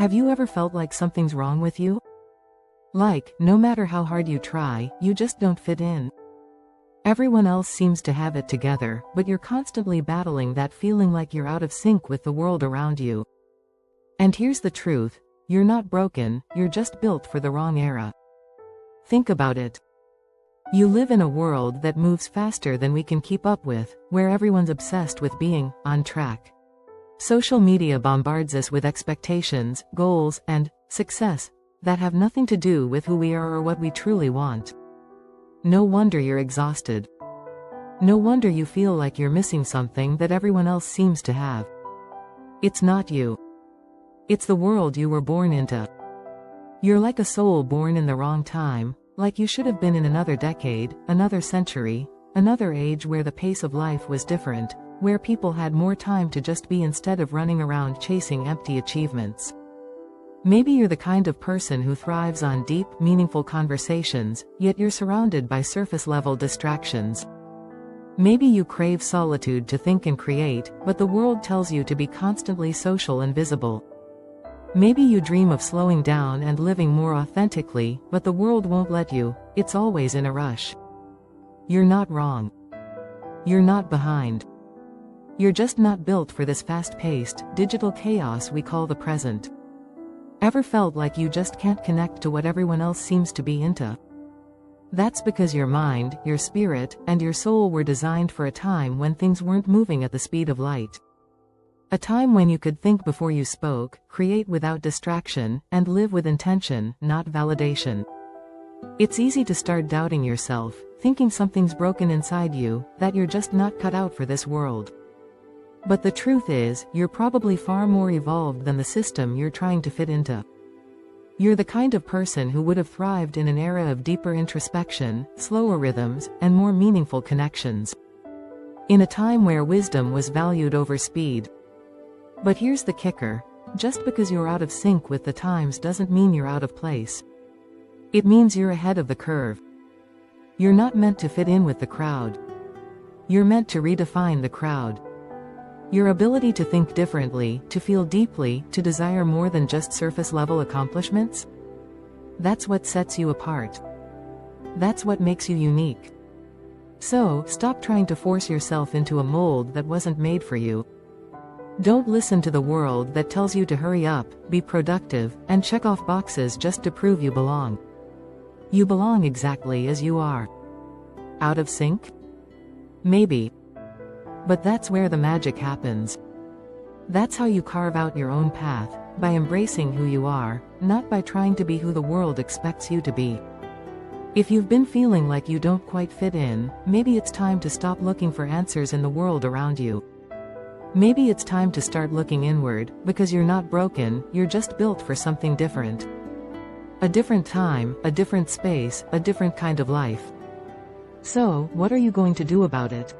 Have you ever felt like something's wrong with you? Like, no matter how hard you try, you just don't fit in. Everyone else seems to have it together, but you're constantly battling that feeling like you're out of sync with the world around you. And here's the truth, you're not broken, you're just built for the wrong era. Think about it. You live in a world that moves faster than we can keep up with, where everyone's obsessed with being on track. Social media bombards us with expectations, goals, and success that have nothing to do with who we are or what we truly want. No wonder you're exhausted. No wonder you feel like you're missing something that everyone else seems to have. It's not you. It's the world you were born into. You're like a soul born in the wrong time, like you should have been in another decade, another century, another age where the pace of life was different, where people had more time to just be instead of running around chasing empty achievements. Maybe you're the kind of person who thrives on deep, meaningful conversations, yet you're surrounded by surface-level distractions. Maybe you crave solitude to think and create, but the world tells you to be constantly social and visible. Maybe you dream of slowing down and living more authentically, but the world won't let you, it's always in a rush. You're not wrong. You're not behind. You're just not built for this fast-paced, digital chaos we call the present. Ever felt like you just can't connect to what everyone else seems to be into? That's because your mind, your spirit, and your soul were designed for a time when things weren't moving at the speed of light. A time when you could think before you spoke, create without distraction, and live with intention, not validation. It's easy to start doubting yourself, thinking something's broken inside you, that you're just not cut out for this world. But the truth is, you're probably far more evolved than the system you're trying to fit into. You're the kind of person who would have thrived in an era of deeper introspection, slower rhythms, and more meaningful connections. In a time where wisdom was valued over speed. But here's the kicker, just because you're out of sync with the times doesn't mean you're out of place. It means you're ahead of the curve. You're not meant to fit in with the crowd. You're meant to redefine the crowd. Your ability to think differently, to feel deeply, to desire more than just surface-level accomplishments? That's what sets you apart. That's what makes you unique. So, stop trying to force yourself into a mold that wasn't made for you. Don't listen to the world that tells you to hurry up, be productive, and check off boxes just to prove you belong. You belong exactly as you are. Out of sync? Maybe. But that's where the magic happens. That's how you carve out your own path, by embracing who you are, not by trying to be who the world expects you to be. If you've been feeling like you don't quite fit in, maybe it's time to stop looking for answers in the world around you. Maybe it's time to start looking inward, because you're not broken, you're just built for something different. A different time, a different space, a different kind of life. So, what are you going to do about it?